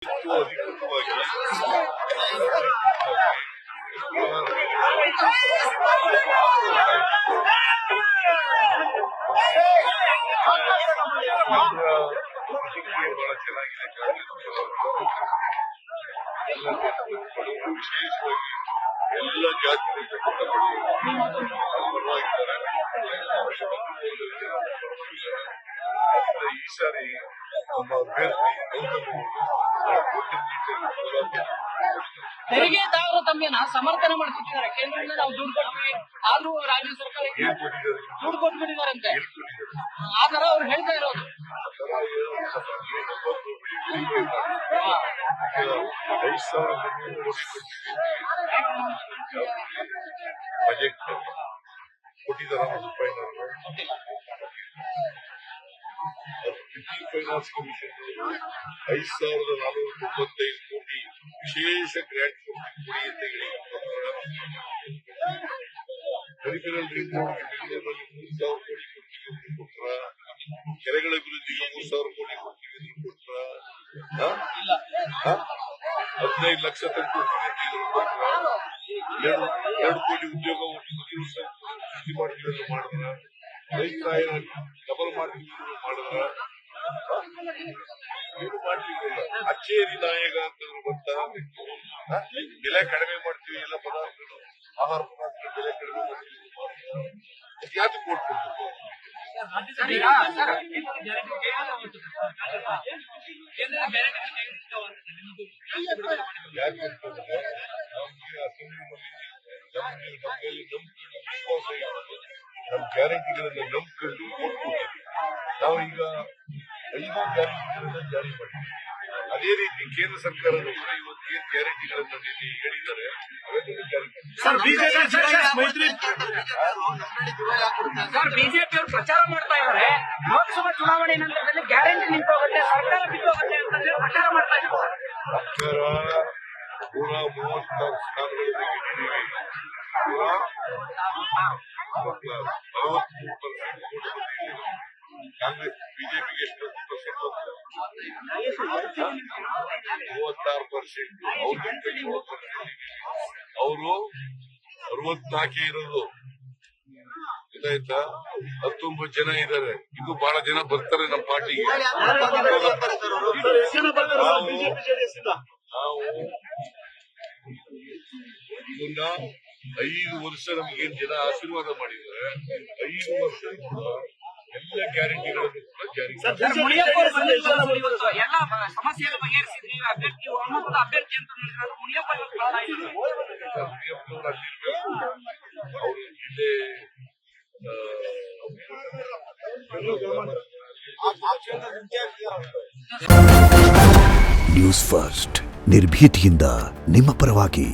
ಬಹಳ ಚೆನ್ನಾಗಿದೆ. ವಿಶೇಷವಾಗಿ ಎಲ್ಲ ಜಾತಿ ಈ ಸಾರಿ ನಮ್ಮ ಅಭ್ಯರ್ಥಿ ತೆರಿಗೆದಾರರು ತಮ್ಮನ್ನ ಸಮರ್ಥನೆ ಮಾಡ್ತಿದ್ದಾರೆ. ಕೇಂದ್ರದಿಂದ ನಾವು ದುಡ್ಡು ಕೊಡ್ತೀವಿ, ಆದ್ರೂ ರಾಜ್ಯ ಸರ್ಕಾರಕ್ಕೆ ದುಡ್ಡು ಕೊಟ್ಬಿಟ್ಟಿದಾರಂತೆ. ಆ ತರ ಅವ್ರು ಹೇಳ್ತಾ ಇರೋದು. 5,000 ಬಜೆಟ್ ಕೊಟ್ಟಿದ್ದಾರೆ. ಫೈನಾನ್ಸ್ ಕಮಿಷನ್ 5,495 ಕೋಟಿ ವಿಶೇಷ ಗ್ರಾಂಟ್ ಕೊಡಿ ಅಂತ ಹೇಳಿ ಪೆರಿಫೆರಲ್ ರಿಂಗ್ ರೋಡ್ಗೆ 3,000 ಕೋಟಿ ಕೊಟ್ರ, ಕೆರೆಗಳ ಅಭಿವೃದ್ಧಿಗೆ 3,000 ಕೋಟಿ ಕೊಡ್ತೀವಿ ಕೊಟ್ರ, 15 ಲಕ್ಷ ತಂದು ಕೊಟ್ರ, 2 ಕೋಟಿ ಉದ್ಯೋಗ ಸೃಷ್ಟಿ ಮಾಡ್ತಿದ್ರು ಮಾಡಿದ್ರ, ರೈತರ ಡಬಲ್ ಮಾಡ್ತಿದ್ರು ಮಾಡಿದ್ರ, ಏನು ಮಾಡ್ತಿದ್ರಲ್ಲ. ಅಚ್ಚೇರಿ ನಾಯಕ ಅಂತಂದ್ರು ಗೊತ್ತಾ, ಬೆಲೆ ಕಡಿಮೆ ಮಾಡ್ತೀವಿ, ಎಲ್ಲ ಪದಾರ್ಥಗಳು ಆಹಾರ ಪದಾರ್ಥಗಳ ಬೆಲೆ ಕಡಿಮೆ ಮಾಡ್ತೀವಿ, ಯಾಕೆ ಕೊಡ್ತಿದ್ರು? ಯಾಕೆ ನಮ್ಮ ಗ್ಯಾರಂಟಿಗಳನ್ನ ನಂಬಿಕೊಂಡು ಕೊಟ್ಟು ನಾವು ಈಗ 5 ಗ್ಯಾರಂಟಿಗಳನ್ನ ಜಾರಿ ಮಾಡಿದ್ದೀವಿ. ಅದೇ ರೀತಿ ಕೇಂದ್ರ ಸರ್ಕಾರದ ಕೂಡ ಇವತ್ತು ಏನ್ ಗ್ಯಾರಂಟಿಗಳನ್ನ ಹೇಳಿದ್ದಾರೆ ಅವೆಲ್ಲ ಜಾರಿ ಬಿಜೆಪಿ ಅವರು ಪ್ರಚಾರ ಮಾಡ್ತಾ ಇದ್ದಾರೆ. ಲೋಕಸಭಾ ಚುನಾವಣೆ ನಂತರದಲ್ಲಿ ಗ್ಯಾರಂಟಿ ನಿಂತೋಗುತ್ತೆ, ಸರ್ಕಾರ ಬಿಟ್ಟೋಗುತ್ತೆ ಅಂತ ಪ್ರಚಾರ ಮಾಡ್ತಾ ಇದ್ದಾರೆ. ಸರ್ಕಾರ 136 ಸ್ಥಾನಗಳನ್ನು ಗೆದ್ದಿದ್ದೀವಿ. 43% ಕಾಂಗ್ರೆಸ್ ಬಿಜೆಪಿಗೆ ಎಷ್ಟು 36%, ಅವರು 64 ಇರೋದು. ಗೊತ್ತಾಯ್ತಾ? 19 ಜನ ಇದ್ದಾರೆ. ಇದು ಬಹಳ ಜನ ಬರ್ತಾರೆ ನಮ್ಮ ಪಾರ್ಟಿಗೆ. ನಾವು ಇದನ್ನ 5 ವರ್ಷ ನಮಗೇನ್ ಜನ ಆಶೀರ್ವಾದ ಮಾಡಿದ್ದಾರೆ, 5 ವರ್ಷ ಎಲ್ಲ ಗ್ಯಾರಂಟಿಗಳನ್ನು ಕೂಡ ಜಾರಿ ಎಲ್ಲ ಸಮಸ್ಯೆಗಳ ಬಗೆಹರಿಸಿದ್ರಿ. ಅಭ್ಯರ್ಥಿ ಒಮ್ಮತದ ಅಭ್ಯರ್ಥಿ ಅಂತ ಮುನಿಯಪ್ಪ ಅವರು ಇಲ್ಲೇ ನ್ಯೂಸ್ ಫಸ್ಟ್ ನಿರ್ಭೀತಿಯಿಂದ ನಿಮ್ಮ ಪರವಾಗಿ.